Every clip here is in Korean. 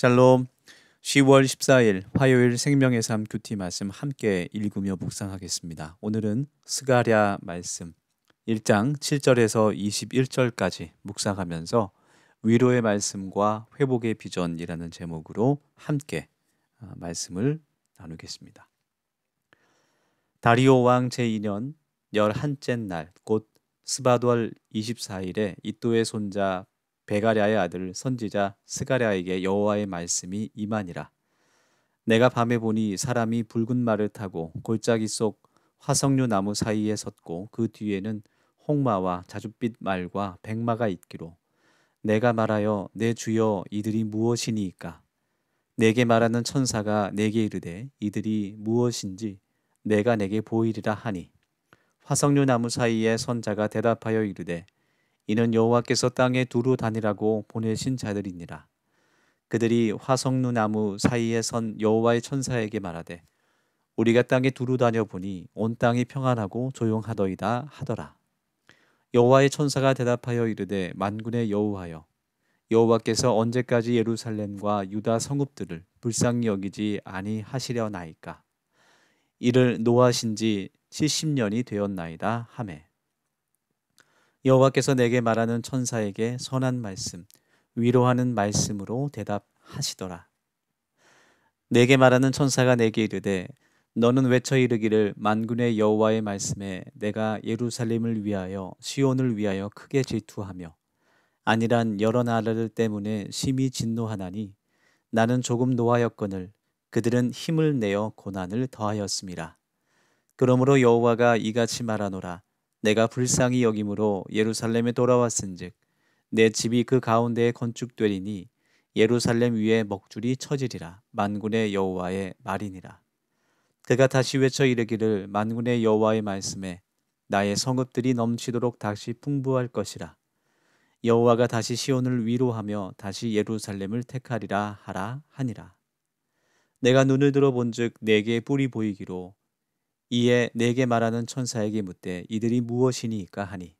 샬롬. 10월 14일 화요일 생명의 삶 큐티 말씀 함께 읽으며 묵상하겠습니다. 오늘은 스가랴 말씀 1장 7절에서 21절까지 묵상하면서 위로의 말씀과 회복의 비전이라는 제목으로 함께 말씀을 나누겠습니다. 다리오 왕 제2년 11째 날 곧 스바돌 24일에 이또의 손자 베가랴의 아들 선지자 스가랴에게 여호와의 말씀이 임하니라. 내가 밤에 보니 사람이 붉은 말을 타고 골짜기 속 화석류 나무 사이에 섰고 그 뒤에는 홍마와 자줏빛 말과 백마가 있기로 내가 말하여 내 주여 이들이 무엇이니이까? 내게 말하는 천사가 내게 이르되 이들이 무엇인지 내가 내게 보이리라 하니 화석류 나무 사이에 선 자가 대답하여 이르되 이는 여호와께서 땅에 두루 다니라고 보내신 자들이니라. 그들이 화석류 나무 사이에 선 여호와의 천사에게 말하되 우리가 땅에 두루 다녀 보니 온 땅이 평안하고 조용하더이다 하더라. 여호와의 천사가 대답하여 이르되 만군의 여호와여 여호와께서 언제까지 예루살렘과 유다 성읍들을 불쌍히 여기지 아니하시려나이까? 이를 노하신 지 70년이 되었나이다 하매 여호와께서 내게 말하는 천사에게 선한 말씀, 위로하는 말씀으로 대답하시더라. 내게 말하는 천사가 내게 이르되 너는 외쳐 이르기를 만군의 여호와의 말씀에 내가 예루살렘을 위하여 시온을 위하여 크게 질투하며 아니란 여러 나라들 때문에 심히 진노하나니 나는 조금 노하였거늘 그들은 힘을 내어 고난을 더하였음이라. 그러므로 여호와가 이같이 말하노라. 내가 불쌍히 여김으로 예루살렘에 돌아왔은즉 내 집이 그 가운데에 건축되리니 예루살렘 위에 먹줄이 쳐지리라. 만군의 여호와의 말이니라. 그가 다시 외쳐 이르기를 만군의 여호와의 말씀에 나의 성읍들이 넘치도록 다시 풍부할 것이라. 여호와가 다시 시온을 위로하며 다시 예루살렘을 택하리라 하라 하니라. 내가 눈을 들어 본즉 내게 뿔이 보이기로 이에 내게 말하는 천사에게 묻되 이들이 무엇이니까 하니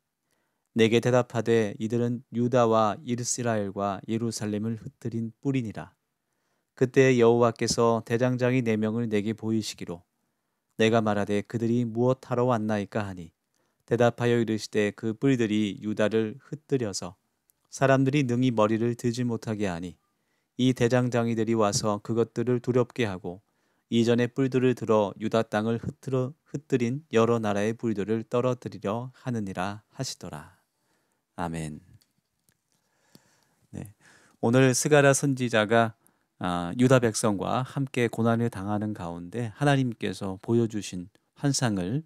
내게 대답하되 이들은 유다와 이스라엘과 예루살렘을 흩트린 뿔이니라. 그때 여호와께서 대장장이 4명을 내게 보이시기로 내가 말하되 그들이 무엇하러 왔나이까 하니 대답하여 이르시되 그 뿔들이 유다를 흩뜨려서 사람들이 능히 머리를 들지 못하게 하니 이 대장장이들이 와서 그것들을 두렵게 하고 이전의 뿔들을 들어 유다 땅을 흩뜨린 여러 나라의 뿔들을 떨어뜨리려 하느니라 하시더라. 아멘. 네, 오늘 스가랴 선지자가 유다 백성과 함께 고난을 당하는 가운데 하나님께서 보여주신 환상을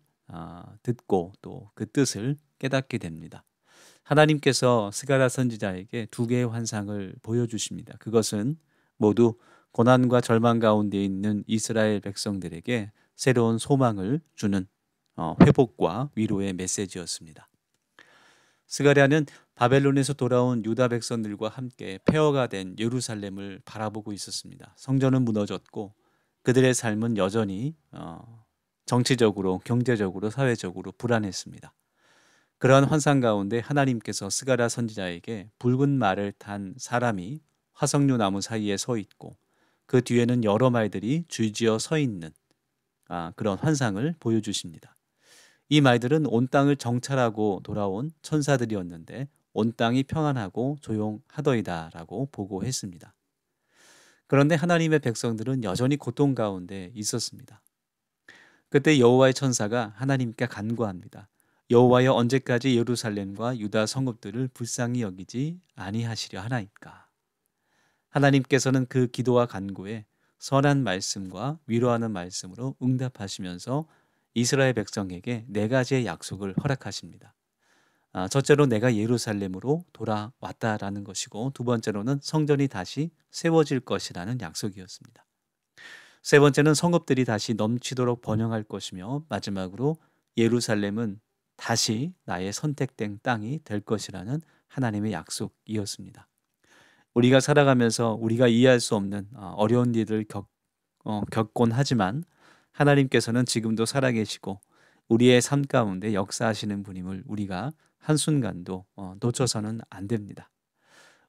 듣고 또 그 뜻을 깨닫게 됩니다. 하나님께서 스가랴 선지자에게 2개의 환상을 보여주십니다. 그것은 모두 고난과 절망 가운데 있는 이스라엘 백성들에게 새로운 소망을 주는 회복과 위로의 메시지였습니다. 스가랴는 바벨론에서 돌아온 유다 백성들과 함께 폐허가 된 예루살렘을 바라보고 있었습니다. 성전은 무너졌고 그들의 삶은 여전히 정치적으로, 경제적으로, 사회적으로 불안했습니다. 그러한 환상 가운데 하나님께서 스가랴 선지자에게 붉은 말을 탄 사람이 화석류 나무 사이에 서 있고 그 뒤에는 여러 말들이 줄지어 서 있는 그런 환상을 보여주십니다. 이 말들은 온 땅을 정찰하고 돌아온 천사들이었는데 온 땅이 평안하고 조용하더이다라고 보고했습니다. 그런데 하나님의 백성들은 여전히 고통 가운데 있었습니다. 그때 여호와의 천사가 하나님께 간구합니다. 여호와여 언제까지 예루살렘과 유다 성읍들을 불쌍히 여기지 아니하시려 하나이까? 하나님께서는 그 기도와 간구에 선한 말씀과 위로하는 말씀으로 응답하시면서 이스라엘 백성에게 4가지의 약속을 허락하십니다. 첫째로 내가 예루살렘으로 돌아왔다라는 것이고 두 번째로는 성전이 다시 세워질 것이라는 약속이었습니다. 세 번째는 성읍들이 다시 넘치도록 번영할 것이며 마지막으로 예루살렘은 다시 나의 선택된 땅이 될 것이라는 하나님의 약속이었습니다. 우리가 살아가면서 우리가 이해할 수 없는 어려운 일을 겪곤 하지만 하나님께서는 지금도 살아계시고 우리의 삶 가운데 역사하시는 분임을 우리가 한순간도 놓쳐서는 안 됩니다.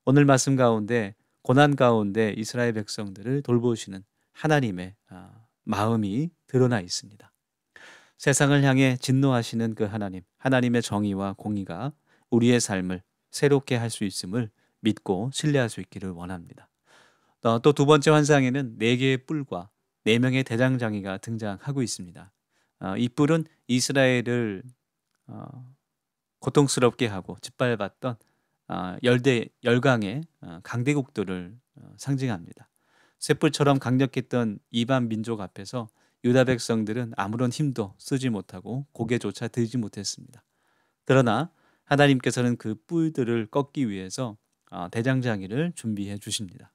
오늘 말씀 가운데 고난 가운데 이스라엘 백성들을 돌보시는 하나님의 마음이 드러나 있습니다. 세상을 향해 진노하시는 그 하나님, 하나님의 정의와 공의가 우리의 삶을 새롭게 할 수 있음을 믿고 신뢰할 수 있기를 원합니다. 또 두 번째 환상에는 4개의 뿔과 4명의 대장장이가 등장하고 있습니다. 이 뿔은 이스라엘을 고통스럽게 하고 짓밟았던 열강의 강대국들을 상징합니다. 쇠뿔처럼 강력했던 이방 민족 앞에서 유다 백성들은 아무런 힘도 쓰지 못하고 고개조차 들지 못했습니다. 그러나 하나님께서는 그 뿔들을 꺾기 위해서 대장장이를 준비해 주십니다.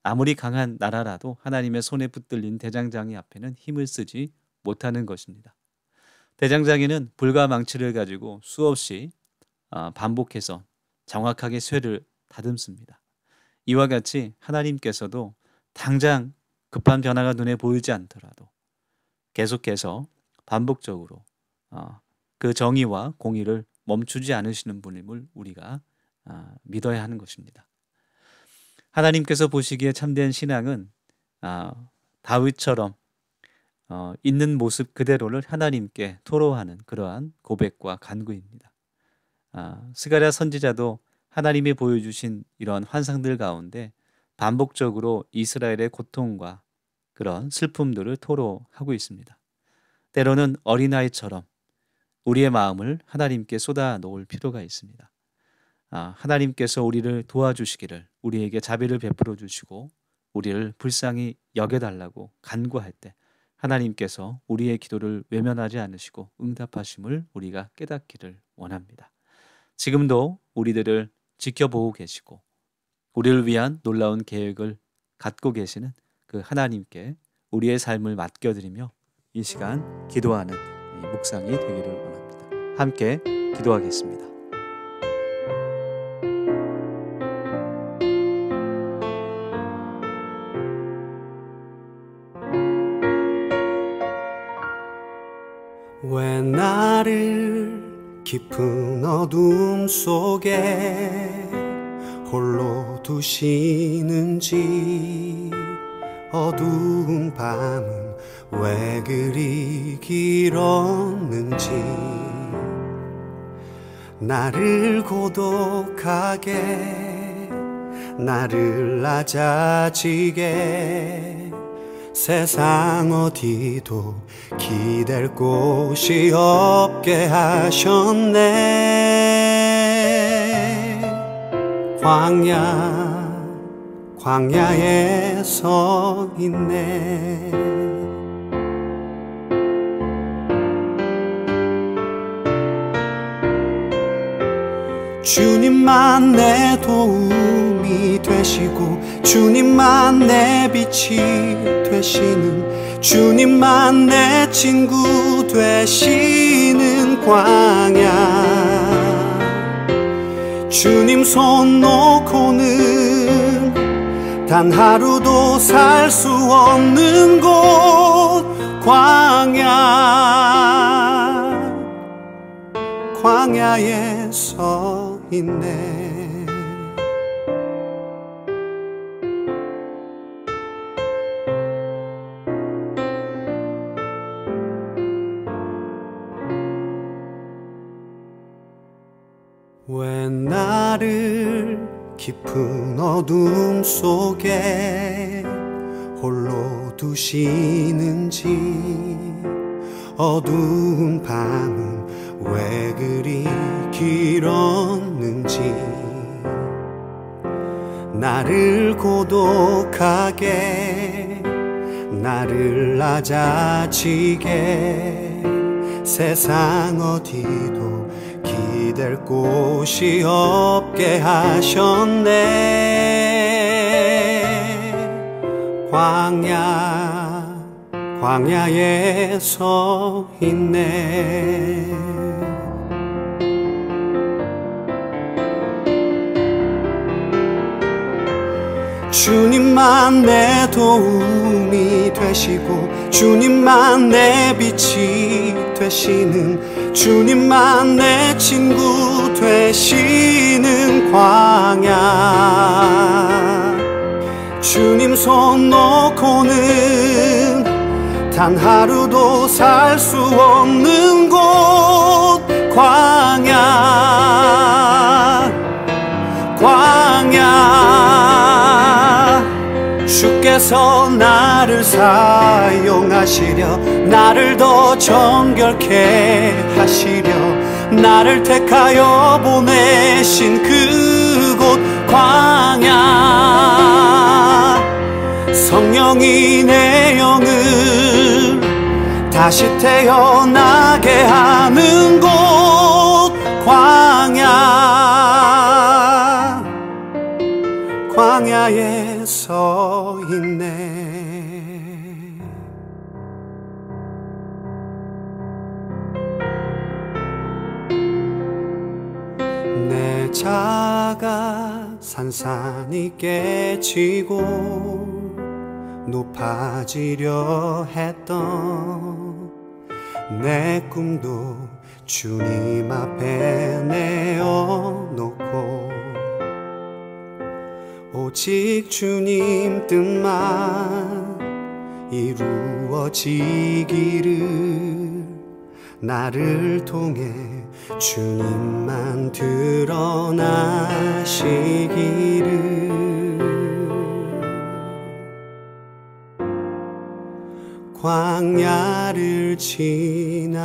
아무리 강한 나라라도 하나님의 손에 붙들린 대장장이 앞에는 힘을 쓰지 못하는 것입니다. 대장장이는 불과 망치를 가지고 수없이 반복해서 정확하게 쇠를 다듬습니다. 이와 같이 하나님께서도 당장 급한 변화가 눈에 보이지 않더라도 계속해서 반복적으로 그 정의와 공의를 멈추지 않으시는 분임을 우리가 믿어야 하는 것입니다. 하나님께서 보시기에 참된 신앙은 다윗처럼 있는 모습 그대로를 하나님께 토로하는 그러한 고백과 간구입니다. 스가랴 선지자도 하나님이 보여주신 이런 환상들 가운데 반복적으로 이스라엘의 고통과 그런 슬픔들을 토로하고 있습니다. 때로는 어린아이처럼 우리의 마음을 하나님께 쏟아 놓을 필요가 있습니다. 하나님께서 우리를 도와주시기를, 우리에게 자비를 베풀어 주시고 우리를 불쌍히 여겨달라고 간구할 때 하나님께서 우리의 기도를 외면하지 않으시고 응답하심을 우리가 깨닫기를 원합니다. 지금도 우리들을 지켜보고 계시고 우리를 위한 놀라운 계획을 갖고 계시는 그 하나님께 우리의 삶을 맡겨드리며 이 시간 기도하는 이 묵상이 되기를 원합니다. 함께 기도하겠습니다. 왜 나를 깊은 어둠 속에 홀로 두시는지, 어두운 밤은 왜 그리 길었는지, 나를 고독하게, 나를 낮아지게, 세상 어디도 기댈 곳이 없게 하셨네. 광야에 서 있네. 주님만 내 도움이 되시고 주님만 내 빛이 되시는, 주님만 내 친구 되시는 광야. 주님 손 놓고는 단 하루도 살 수 없는 곳, 광야에 서 있네. 왜 나를 깊은 어둠 속에 홀로 두시는지, 어두운 밤은 왜 그리 길었는지, 나를 고독하게, 나를 낮아지게, 세상 어디도 기댈 곳이 없게 하셨네. 광야에 서 있네. 주님만 내 도움이 되시고 주님만 내 빛이 되시는, 주님만 내 친구 되시는 광야. 주님 손 놓고는 단 하루도 살 수 없는 곳 광야 주께서 나를 사용하시려 나를 더 정결케 하시려 나를 택하여 보내신 그곳 광야 성령이 내 영을 다시 태어나게 하는 곳 광야에 서 있네. 내 자가 산산이 깨지고 높아지려 했던 내 꿈도 주님 앞에 내어놓고 오직 주님 뜻만 이루어지기를 나를 통해 주님만 드러나시기를 광야를 지나며